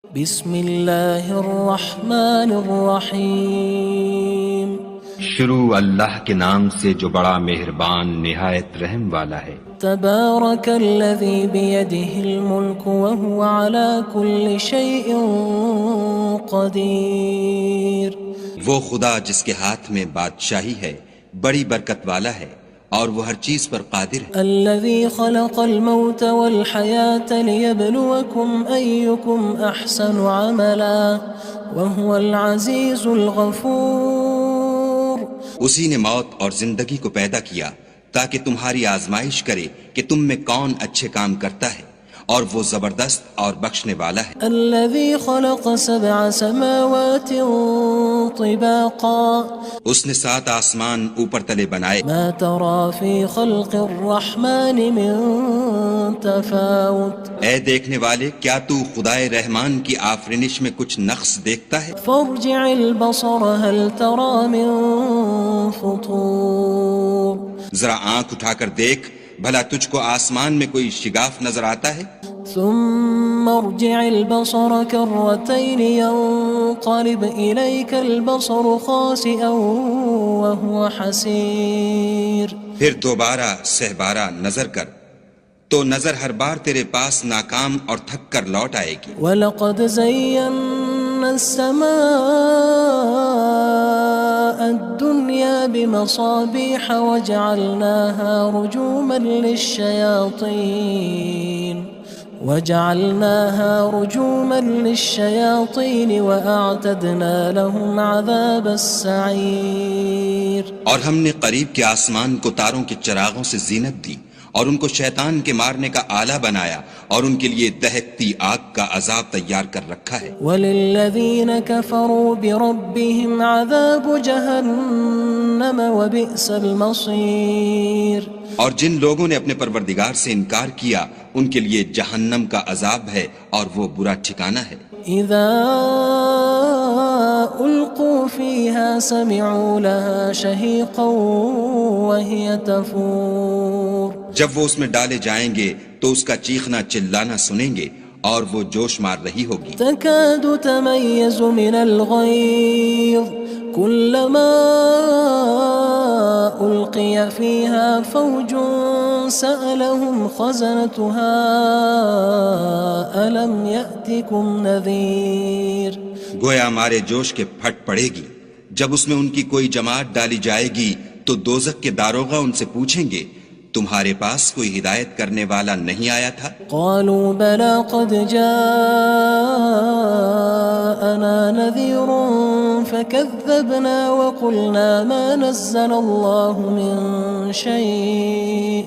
بسم اللہ الرحمن الرحیم شروع اللہ کے نام سے جو بڑا مہربان نہایت رحم والا ہے۔ تبارک الذی بیدہ الملک وہو علی کل شیء قدیر۔ وہ خدا جس کے ہاتھ میں بادشاہی ہے بڑی برکت والا ہے اور وہ ہر چیز پر قادر ہے۔ الذی خلق الموت والحیاة لیبلوکم ایکم احسن عملا وہو العزیز الغفور۔ اسی نے موت اور زندگی کو پیدا کیا تاکہ تمہاری آزمائش کرے کہ تم میں کون اچھے کام کرتا ہے، اور وہ زبردست اور بخشنے والا ہے۔ الذي خلق سبع سماوات طباقا اس نے 7 آسمان اوپر تلے بنائے، ما ترى في خلق الرحمن من تفاوت اے دیکھنے والے کیا تو خدائے رحمان کی آفرینش میں کچھ نقص دیکھتا ہے؟ فارجع البصر هل ترى من فطور۔ ذرا آنکھ اٹھا کر دیکھ بھلا تجھ کو آسمان میں کوئی شگاف نظر آتا ہے؟ ثم ارجع البصر كرتين ينقلب إليك البصر خاسئا وهو حسير۔ پھر دوبارہ سہبارہ نظر کر تو نظر ہر بار تیرے پاس ناکام اور تھک کر لوٹ آئے گی۔ وَلَقَدْ زَيَّنَّا السَّمَاءَ الدُّنْيَا بِمَصَابِيحَ وَجَعَلْنَاهَا رُجُومًا لِلشَّيَاطِينِ وَأَعْتَدْنَا لَهُمْ عَذَابَ السَّعِيرِ۔ اور ہم نے قریب کے آسمان کو تاروں کے چراغوں سے زینت دی اور ان کو شیطان کے مارنے کا آلہ بنایا اور ان کے لیے دہکتی آگ کا عذاب تیار کر رکھا ہے۔ وَلِلَّذِينَ كَفَرُوا بِرَبِّهِمْ عَذَابُ جَهَنَّمَ وَبِئْسَ الْمَصِيرُ۔ اور جن لوگوں نے اپنے پروردگار سے انکار کیا ان کے لیے جہنم کا عذاب ہے اور وہ برا ٹھکانہ ہے۔ اذا القوا فيها سمعوا لها شهيقا وهي تفور۔ جب وہ اس میں ڈالے جائیں گے تو اس کا چیخنا چلانا سنیں گے اور وہ جوش مار رہی ہوگی۔ تكاد تميز من الغيظ كلما ألقي فيها فوج سألهم خزنتها ألم يأتكم نذير۔ گویا ہمارے جوش کے پھٹ پڑے گی جب اس میں ان کی کوئی جماعت ڈالی جائے گی تو دوزخ کے داروغہ ان سے پوچھیں گے تمہارے پاس کوئی ہدایت کرنے والا نہیں آیا تھا؟ قالوا بلى قد جاءنا نذير فكذبنا وقلنا ما نزل الله من شيء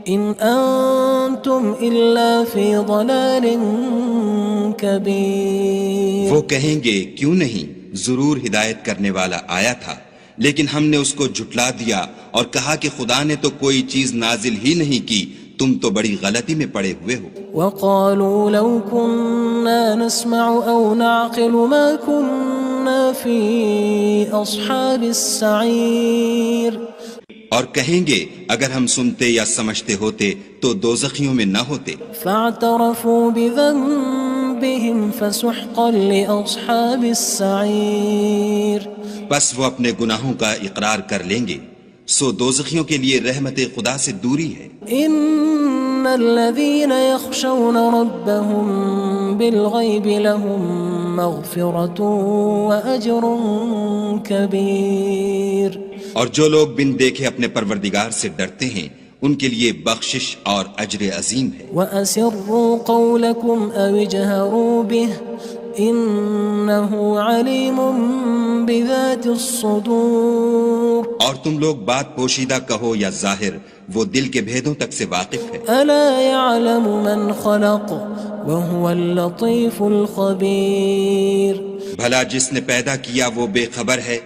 إن أنتم إلا في ضلال كبير۔ وہ کہیں گے کیوں نہیں، ضرور ہدایت کرنے والا آیا تھا، لیکن ہم نے اس کو جھٹلا دیا اور کہا کہ خدا نے تو کوئی چیز نازل ہی نہیں کی، تم تو بڑی غلطی میں پڑے ہوئے ہو۔ وقالوا لو كنا نسمع أو نعقل ما كنا في أصحاب السعير۔ اور کہیں گے اگر ہم سنتے یا سمجھتے ہوتے تو دوزخیوں میں نہ ہوتے۔ فاعترفوا بذنبهم فسحقا لأصحاب السعير۔ بس وہ اپنے گناہوں کا اقرار کر لیں گے، سو دوزخیوں کے لیے رحمت خدا سے دوری ہے۔ ان الذين يخشون ربهم بالغيب لهم مغفرة وأجر كبير۔ اور جو لوگ بن دیکھے اپنے پروردگار سے ڈرتے ہیں ان کے لیے بخشش اور اجر عظیم ہے۔ وَأَسِرُّوا قَوْلَكُمْ أَوِ اجْهَرُوا بِهِ إِنَّهُ عَلِيمٌ بِذَاتِ الصُّدُورِ۔ اور تم لوگ بات پوشیدہ کہو یا ظاہر، وہ دل کے بھیدوں تک سے واقف ہے۔ أَلَا يَعْلَمُ مَنْ خَلَقَ وَهُوَ اللَّطِيفُ الْخَبِيرُ۔ بھلا جس نے پیدا کیا وہ بے خبر ہے،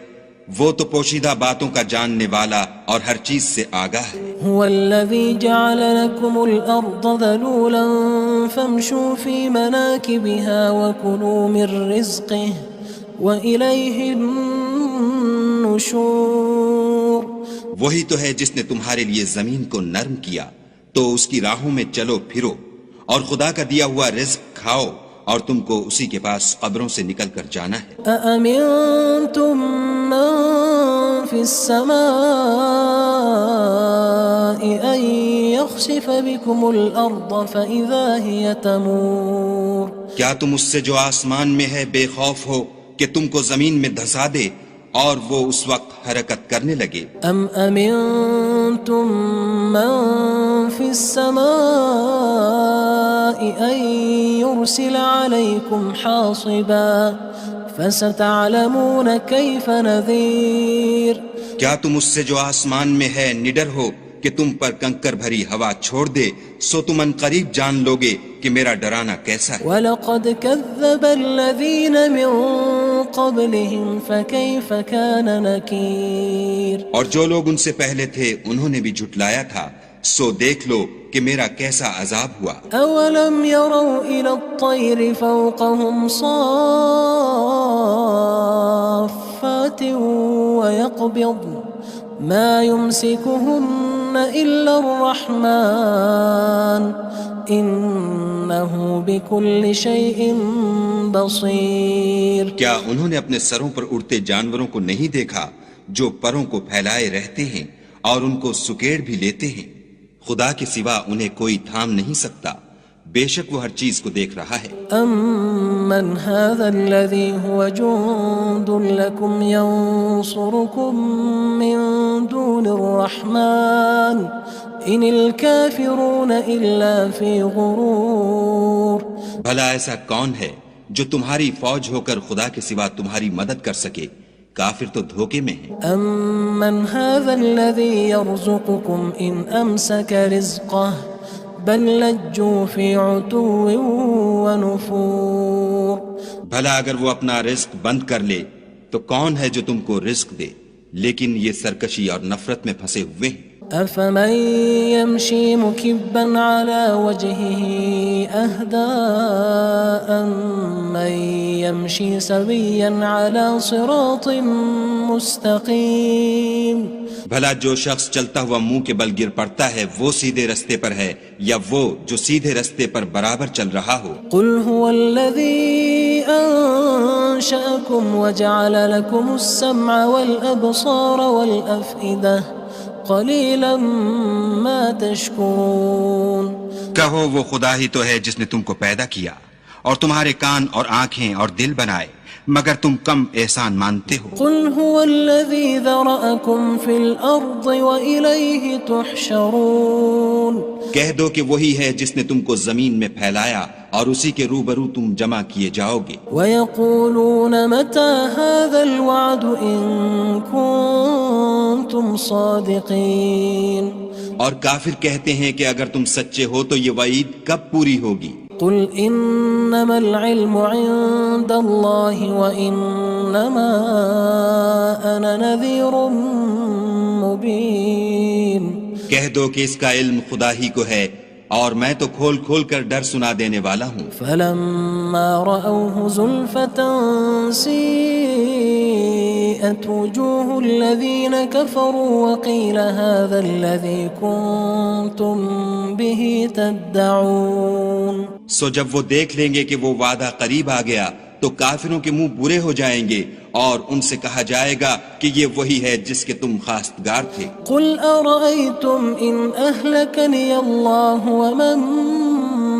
وہ تو پوشیدہ باتوں کا جاننے والا اور ہر چیز سے آگاہ ہے۔ هو الذي جعل لكم الأرض ذلولا فامشوا في مناكبها وكلوا من رزقه وإليه النشور۔ وہی تو ہے جس نے تمہارے لیے زمین کو نرم کیا تو اس کی راہوں میں چلو پھرو اور خدا کا دیا ہوا رزق کھاؤ اور تم کو اسی کے پاس قبروں سے نکل کر جانا ہے۔ أأمنتم من في السماء أن يخسف بكم الأرض فإذا هي تمور کیا تم اس سے جو آسمان میں ہے بے خوف ہو کہ تم کو زمین میں دھسا دے اور وہ اس وقت حرکت کرنے لگے؟ أم أمنتم من في السماء أن يرسل عليكم حاصبا فستعلمون كيف نذير کیا تم اس سے جو آسمان میں ہے نڈر ہو کہ تم پر کنکر بھری ہوا چھوڑ دے، سو تم ان قریب جان لوگے کہ میرا ڈرانا کیسا ہے۔ وَلَقَدْ كَذَّبَ الَّذِينَ مِن قَبْلِهِمْ فَكَيْفَ كَانَ نَكِيرٌ اور جو لوگ ان سے پہلے تھے انہوں نے بھی جھٹلایا تھا، سو دیکھ لو کہ میرا کیسا عذاب ہوا۔ أَوَلَمْ يَرَوْا إِلَى الطَّيْرِ فَوْقَهُمْ صَافَّاتٍ وَيَقْبِضْنَ مَا يُمْسِكُهُنَّ إِلَّا الرَّحْمَنُ إِنَّهُ بِكُلِّ شَيْءٍ بَصِيرٌ کیا انہوں نے اپنے سروں پر اڑتے جانوروں کو نہیں دیکھا جو پروں کو پھیلائے رہتے ہیں اور ان کو سکیڑ بھی لیتے ہیں؟ خدا کے سوا انہیں کوئی تھام نہیں سکتا، بے شک وہ ہر چیز کو دیکھ رہا ہے۔ أَمَّنْ هَذَا الَّذِي هُوَ جُندٌ لَكُمْ يَنصُرُكُم مِّن دُونِ الرَّحْمَنِ إِنِ الْكَافِرُونَ إِلَّا فِي غُرُورٍ بھلا ایسا کون ہے جو تمہاری فوج ہو کر خدا کے سوا تمہاری مدد کر سکے؟ کافر تو دھوکے میں ہیں۔ أَمَّنْ هَذَا الَّذِي يَرْزُقُكُمْ إِنْ أَمْسَكَ رِزْقَهُ بَلْ لَجُّوا فِي عُتُوٍّ وَنُفُورٍ بھلا اگر وہ اپنا رزق بند کر لے تو کون ہے جو تم کو رزق دے؟ لیکن یہ سرکشی اور نفرت میں پھنسے ہوئے ہیں۔ أَفَمَن يَمْشِي مُكِبًّا عَلَى وَجْهِهِ أَهْدَىٰ أَمَّن يَمْشِي سَوِيًّا عَلَى صِرَاطٍ مُّسْتَقِيمٍ بھلا جو شخص چلتا ہوا منہ کے بل گر پڑتا ہے وہ سیدھے رستے پر ہے یا وہ جو سیدھے رستے پر برابر چل رہا ہو؟ قُلْ هُوَ الَّذِي أَنشَأَكُمْ وَجَعَلَ لَكُمُ السَّمْعَ وَالْأَبْصَارَ وَالْأَفْئِدَةَ قَلِيلًا مَا تَشْكُرُونَ کہو وہ خدا ہی تو ہے جس نے تم کو پیدا کیا اور تمہارے کان اور آنکھیں اور دل بنائے، مگر تم کم احسان مانتے ہو۔ قُلْ هُوَ الَّذِي ذَرَأَكُمْ فِي الْأَرْضِ وَإِلَيْهِ تُحْشَرُونَ کہہ دو کہ وہی ہے جس نے تم کو زمین میں پھیلایا اور اسی کے روبرو تم جمع کیے جاؤ گے۔ وَيَقُولُونَ مَتَى هَذَا الْوَعْدُ إِن كُنتُمْ صَادِقِينَ اور کافر کہتے ہیں کہ اگر تم سچے ہو تو یہ وعید کب پوری ہوگی؟ قُلْ إِنَّمَا الْعِلْمُ عِندَ اللَّهِ وَإِنَّمَا أَنَا نَذِيرٌ مُّبِينٌ کہہ دو کہ اس کا علم خدا ہی کو ہے اور میں تو کھول کھول کر ڈر سنا دینے والا ہوں۔ فَلَمَّا رَأَوْهُ زُلْفَةً سِيئَتْ وُجُوهُ الَّذِينَ كَفَرُوا وَقِيلَ هَذَا الَّذِي كُنتُم بِهِ تَدَّعُونَ سو جب وہ دیکھ لیں گے کہ وہ وعدہ قریب آ گیا تو کافروں کے منہ برے ہو جائیں گے اور ان سے کہا جائے گا کہ یہ وہی ہے جس کے تم خواستگار تھے۔ قُلْ أَرَأَيْتُمْ إِنْ أَهْلَكَنِيَ اللَّهُ وَمَن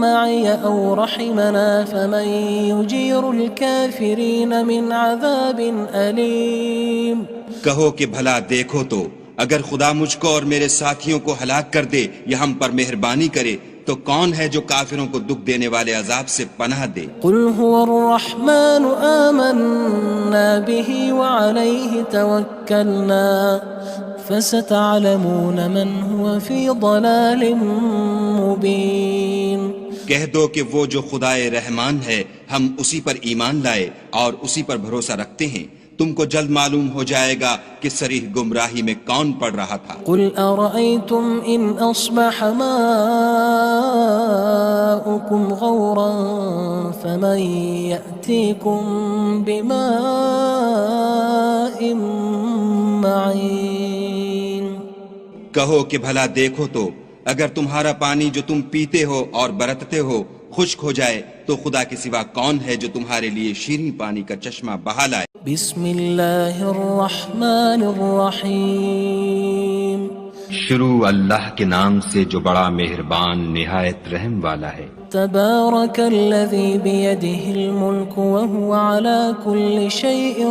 مَّعِيَ أَوْ رَحِمَنَا فَمَن يُجِيرُ الْكَافِرِينَ مِنْ عَذَابٍ أَلِيمٍ کہو کہ بھلا دیکھو تو اگر خدا مجھ کو اور میرے ساتھیوں کو ہلاک کر دے یا ہم پر مہربانی کرے تو کون ہے جو کافروں کو دکھ دینے والے عذاب سے پناہ دے؟ قُلْ هُوَ الرَّحْمَنُ آمَنَّا بِهِ وَعَلَيْهِ تَوَكَّلْنَا فَسَتَعْلَمُونَ مَنْ هُوَ فِي ضَلَالٍ مُّبِينٍ کہہ دو کہ وہ جو خدائے رحمان ہے ہم اسی پر ایمان لائے اور اسی پر بھروسہ رکھتے ہیں، تم کو جلد معلوم ہو جائے گا کہ صریح گمراہی میں کون پڑ رہا تھا۔ قُلْ أَرَأَيْتُمْ إِنْ أَصْبَحَ مَاؤُكُمْ غَوْرًا فَمَن يَأْتِيكُم بِمَاءٍ مَّعِينٍ کہو کہ بھلا دیکھو تو اگر تمہارا پانی جو تم پیتے ہو اور برتتے ہو خشک ہو جائے تو خدا کے سوا کون ہے جو تمہارے لیے شیریں پانی کا چشمہ بہا لائے؟ بسم اللہ الرحمن الرحیم شروع اللہ کے نام سے جو بڑا مہربان نہایت رحم والا ہے۔ تبارک الذی بیدہ الملک وہو علی کل شیء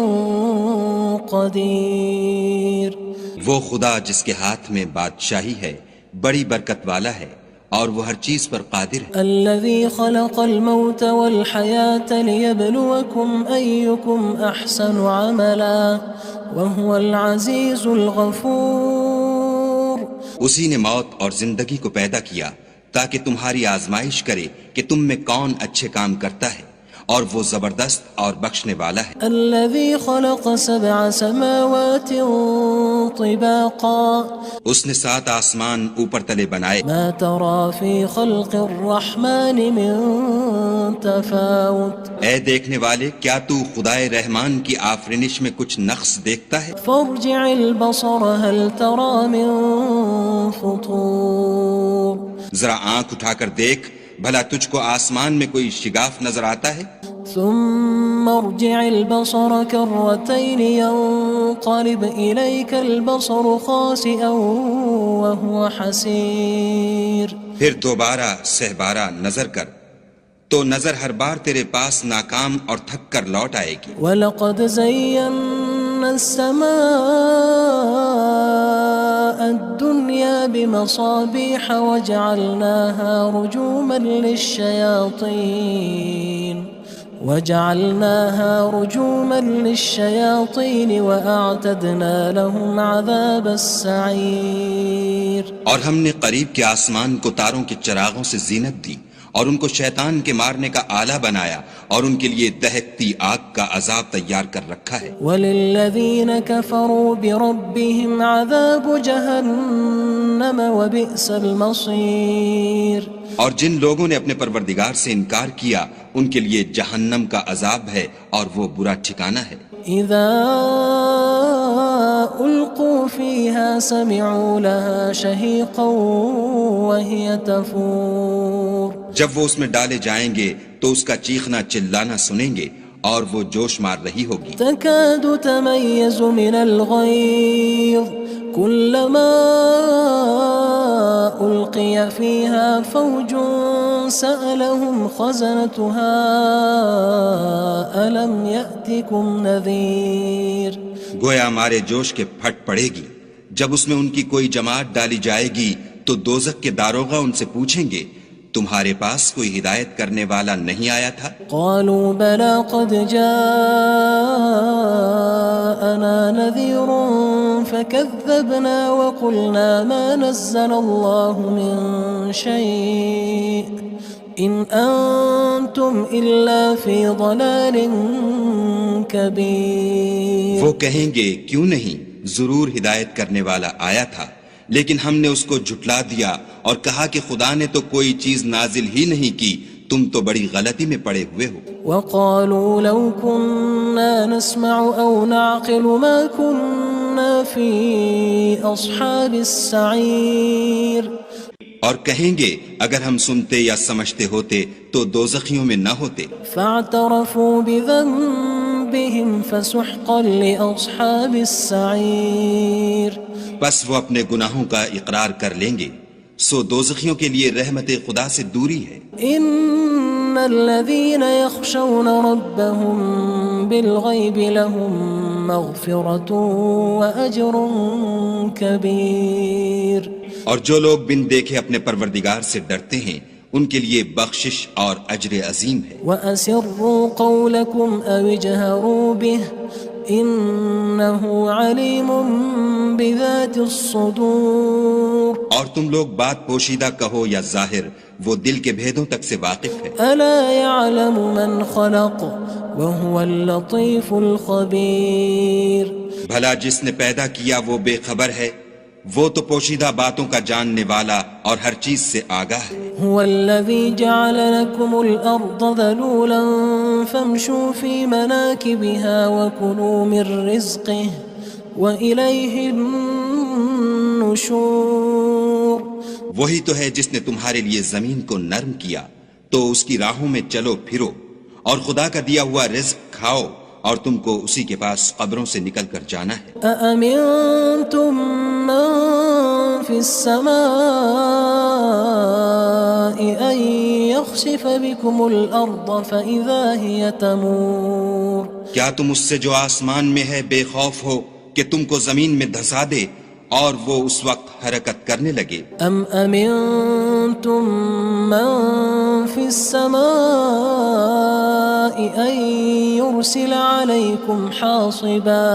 قدیر۔ وہ خدا جس کے ہاتھ میں بادشاہی ہے بڑی برکت والا ہے اور وہ ہر چیز پر قادر ہے۔ الذي خلق الموت والحياة ليبلوكم أيكم أحسن عملا وهو العزيز الغفور۔ اسی نے موت اور زندگی کو پیدا کیا تاکہ تمہاری آزمائش کرے کہ تم میں کون اچھے کام کرتا ہے، اور وہ زبردست اور بخشنے والا ہے۔ الذي خلق 7 سماوات طباقا اس نے 7 آسمان اوپر تلے بنائے، ما ترى في خلق الرحمن من تفاوت اے دیکھنے والے کیا تو خدائے رحمان کی آفرینش میں کچھ نقص دیکھتا ہے؟ فارجع البصر هل ترى من فطور۔ ذرا آنکھ اٹھا کر دیکھ بھلا تجھ کو آسمان میں کوئی شگاف نظر آتا ہے؟ ثم ارجع البصر كرتين ينقلب إليك البصر خاسئا وهو حسير۔ پھر دوبارہ سہبارہ نظر کر تو نظر ہر بار تیرے پاس ناکام اور تھک کر لوٹ آئے گی۔ وَلَقَدْ زَيَّنَّا السَّمَاءَ الدُّنْيَا بِمَصَابِيحَ وَجَعَلْنَاهَا رُجُومًا لِلشَّيَاطِينِ وَأَعْتَدْنَا لَهُمْ عَذَابَ السَّعِيرِ۔ اور ہم نے قریب کے آسمان کو تاروں کے چراغوں سے زینت دی اور ان کو شیطان کے مارنے کا آلہ بنایا اور ان کے لیے دہکتی آگ کا عذاب تیار کر رکھا ہے۔ وَلِلَّذِينَ كَفَرُوا بِرَبِّهِمْ عَذَابُ جَهَنَّمَ وَبِئْسَ الْمَصِيرُ۔ اور جن لوگوں نے اپنے پروردگار سے انکار کیا ان کے لیے جہنم کا عذاب ہے اور وہ برا ٹھکانہ ہے۔ اذا القوا فيها سمعوا لها شهيقا وهي تفور۔ جب وہ اس میں ڈالے جائیں گے تو اس کا چیخنا چلانا سنیں گے اور وہ جوش مار رہی ہوگی۔ تكاد تميز من الغيظ كلما ألقي فيها فوج سألهم خزنتها ألم يأتكم نذير۔ گویا مارے جوش کے پھٹ پڑے گی جب اس میں ان کی کوئی جماعت ڈالی جائے گی تو دوزخ کے داروغہ ان سے پوچھیں گے تمہارے پاس کوئی ہدایت کرنے والا نہیں آیا تھا؟ قالوا بلى قد جاءنا نذير فكذبنا وقلنا ما نزل الله من شيء إن أنتم إلا في ضلال كبير۔ وہ کہیں گے کیوں نہیں، ضرور ہدایت کرنے والا آیا تھا، لیکن ہم نے اس کو جھٹلا دیا اور کہا کہ خدا نے تو کوئی چیز نازل ہی نہیں کی، تم تو بڑی غلطی میں پڑے ہوئے ہو۔ وقالوا لو كنا نسمع أو نعقل ما كنا في أصحاب السعير۔ اور کہیں گے اگر ہم سنتے یا سمجھتے ہوتے تو دوزخیوں میں نہ ہوتے۔ فاعترفوا بذنبهم فسحقا لأصحاب السعير۔ بس وہ اپنے گناہوں کا اقرار کر لیں گے، سو دوزخیوں کے لیے رحمت خدا سے دوری ہے۔ ان الذين يخشون ربهم بالغيب لهم مغفرة وأجر كبير۔ اور جو لوگ بن دیکھے اپنے پروردگار سے ڈرتے ہیں ان کے لیے بخشش اور اجر عظیم ہے۔ وَأَسِرُّوا قَوْلَكُمْ أَوِ اجْهَرُوا بِهِ إِنَّهُ عَلِيمٌ بِذَاتِ الصُّدُورِ۔ اور تم لوگ بات پوشیدہ کہو یا ظاہر، وہ دل کے بھیدوں تک سے واقف ہے۔ أَلَا يَعْلَمُ مَنْ خَلَقَ وَهُوَ اللَّطِيفُ الْخَبِيرُ۔ بھلا جس نے پیدا کیا وہ بے خبر ہے، وہ تو پوشیدہ باتوں کا جاننے والا اور ہر چیز سے آگاہ ہے۔ هو الذي جعل لكم الأرض ذلولا فامشوا في مناكبها وكلوا من رزقه وإليه النشور۔ وہی تو ہے جس نے تمہارے لیے زمین کو نرم کیا، تو اس کی راہوں میں چلو پھرو اور خدا کا دیا ہوا رزق کھاؤ اور تم کو اسی کے پاس قبروں سے نکل کر جانا ہے۔ أأمنتم من في السماء أن يخسف بكم الأرض فإذا هي تمور کیا تم اس سے جو آسمان میں ہے بے خوف ہو کہ تم کو زمین میں دھسا دے اور وہ اس وقت حرکت کرنے لگے؟ أم أمنتم من في السماء أن يرسل عليكم حاصبا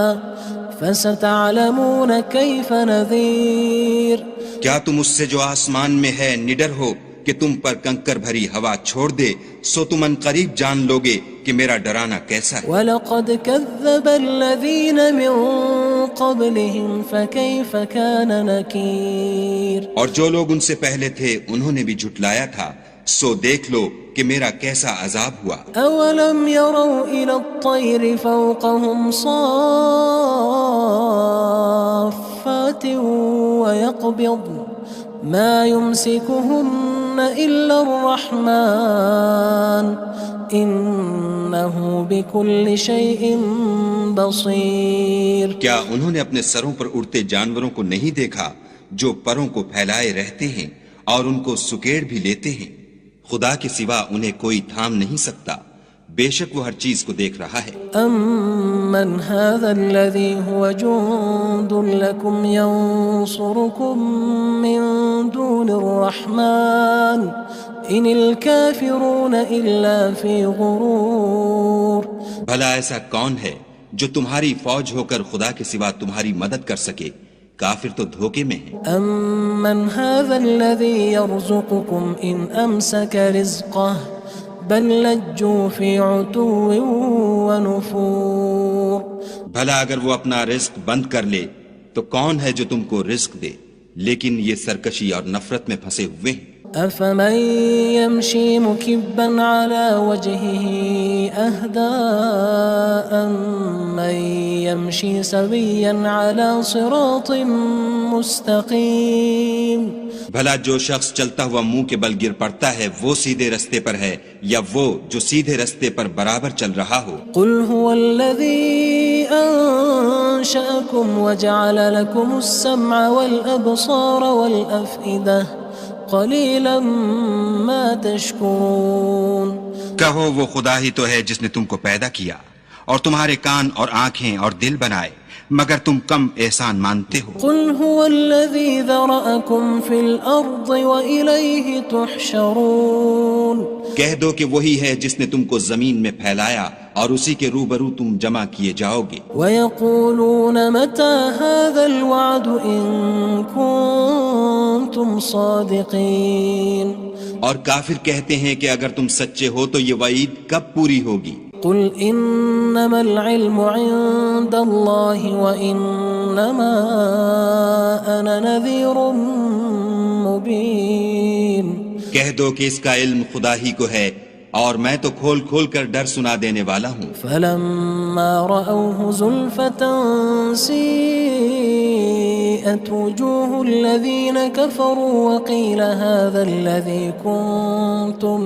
فستعلمون كيف نذير کیا تم اس سے جو آسمان میں ہے نڈر ہو کہ تم پر کنکر بھری ہوا چھوڑ دے، سو تم ان قریب جان لوگے کہ میرا ڈرانا کیسا ہے۔ وَلَقَدْ كَذَّبَ الَّذِينَ مِن قَبْلِهِمْ فَكَيْفَ كَانَ نَكِيرٌ اور جو لوگ ان سے پہلے تھے انہوں نے بھی جھٹلایا تھا، سو دیکھ لو کہ میرا کیسا عذاب ہوا۔ أَوَلَمْ يَرَوْا إِلَى الطَّيْرِ فَوْقَهُمْ صَافَّاتٍ وَيَقْبِضْنَ مَا يُمْسِكُهُنَّ إِلَّا الرَّحْمَنُ إِنَّهُ بِكُلِّ شَيْءٍ بَصِيرٌ کیا انہوں نے اپنے سروں پر اڑتے جانوروں کو نہیں دیکھا جو پروں کو پھیلائے رہتے ہیں اور ان کو سکیڑ بھی لیتے ہیں؟ خدا کے سوا انہیں کوئی تھام نہیں سکتا، بے شک وہ ہر چیز کو دیکھ رہا ہے۔ أَمَّنْ هَذَا الَّذِي هُوَ جُندٌ لَكُمْ يَنصُرُكُم مِّن دُونِ الرَّحْمَنِ إِنِ الْكَافِرُونَ إِلَّا فِي غُرُورٍ بھلا ایسا کون ہے جو تمہاری فوج ہو کر خدا کے سوا تمہاری مدد کر سکے؟ کافر تو دھوکے میں ہیں۔ أَمَّنْ هَذَا الَّذِي يَرْزُقُكُمْ إِنْ أَمْسَكَ رِزْقَهُ بَلْ لَجُّوا فِي عُتُوٍّ وَنُفُورٍ بھلا اگر وہ اپنا رزق بند کر لے تو کون ہے جو تم کو رزق دے، لیکن یہ سرکشی اور نفرت میں پھنسے ہوئے ہیں۔ أَفَمَن يَمْشِي مُكِبًّا عَلَى وَجْهِهِ أَهْدَىٰ أَمَّن يَمْشِي سَوِيًّا عَلَى صِرَاطٍ مُّسْتَقِيمٍ بھلا جو شخص چلتا ہوا منہ کے بل گر پڑتا ہے وہ سیدھے رستے پر ہے یا وہ جو سیدھے رستے پر برابر چل رہا ہو؟ قُلْ هُوَ الَّذِي أَنشَأَكُمْ وَجَعَلَ لَكُمُ السَّمْعَ وَالْأَبْصَارَ وَالْأَفْئِدَةَ قَلِيلًا مَا تَشْكُرُونَ کہو وہ خدا ہی تو ہے جس نے تم کو پیدا کیا اور تمہارے کان اور آنکھیں اور دل بنائے، مگر تم کم احسان مانتے ہو۔ قُلْ هُوَ الَّذِي ذَرَأَكُمْ فِي الْأَرْضِ وَإِلَيْهِ تُحْشَرُونَ کہہ دو کہ وہی ہے جس نے تم کو زمین میں پھیلایا اور اسی کے روبرو تم جمع کیے جاؤ گے۔ وَيَقُولُونَ مَتَى هَذَا الْوَعْدُ إِن كُنتُمْ صَادِقِينَ اور کافر کہتے ہیں کہ اگر تم سچے ہو تو یہ وعید کب پوری ہوگی؟ قُلْ إِنَّمَا الْعِلْمُ عِندَ اللَّهِ وَإِنَّمَا أَنَا نَذِيرٌ مُّبِينٌ کہہ دو کہ اس کا علم خدا ہی کو ہے اور میں تو کھول کھول کر ڈر سنا دینے والا ہوں۔ فَلَمَّا رَأَوْهُ زُلْفَةً سِيئَتْ وُجُوهُ الَّذِينَ كَفَرُوا وَقِيلَ هَذَا الَّذِي كُنتُم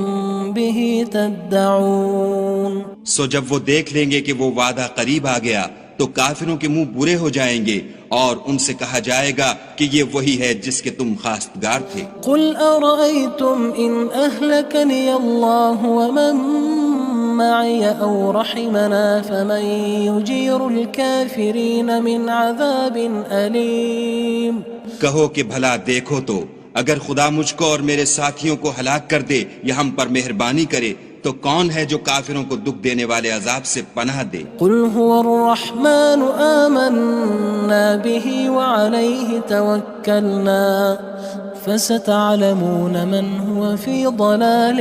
بِهِ تَدَّعُونَ سو جب وہ دیکھ لیں گے کہ وہ وعدہ قریب آ گیا تو کافروں کے منہ برے ہو جائیں گے اور ان سے کہا جائے گا کہ یہ وہی ہے جس کے تم خواستگار تھے۔ قُلْ أَرَأَيْتُمْ إِنْ أَهْلَكَنِيَ اللَّهُ وَمَن مَّعِيَ أَوْ رَحِمَنَا فَمَن يُجِيرُ الْكَافِرِينَ مِنْ عَذَابٍ أَلِيمٍ کہو کہ بھلا دیکھو تو اگر خدا مجھ کو اور میرے ساتھیوں کو ہلاک کر دے یا ہم پر مہربانی کرے تو کون ہے جو کافروں کو دکھ دینے والے عذاب سے پناہ دے؟ قُلْ هُوَ الرَّحْمَنُ آمَنَّا بِهِ وَعَلَيْهِ تَوَكَّلْنَا فَسَتَعْلَمُونَ مَنْ هُوَ فِي ضَلَالٍ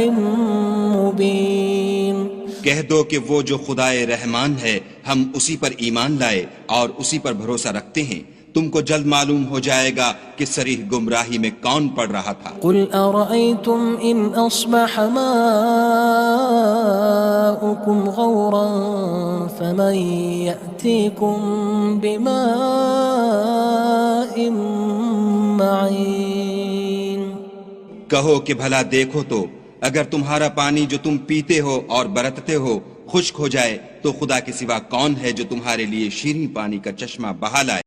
مُّبِينٍ کہہ دو کہ وہ جو خدائے رحمان ہے ہم اسی پر ایمان لائے اور اسی پر بھروسہ رکھتے ہیں، تم کو جلد معلوم ہو جائے گا کہ صریح گمراہی میں کون پڑ رہا تھا۔ قُلْ أَرَأَيْتُمْ إِنْ أَصْبَحَ مَاؤُكُمْ غَوْرًا فَمَن يَأْتِيكُم بِمَاءٍ مَّعِينٍ کہو کہ بھلا دیکھو تو اگر تمہارا پانی جو تم پیتے ہو اور برتتے ہو خشک ہو جائے تو خدا کے سوا کون ہے جو تمہارے لیے شیریں پانی کا چشمہ بہا لائے؟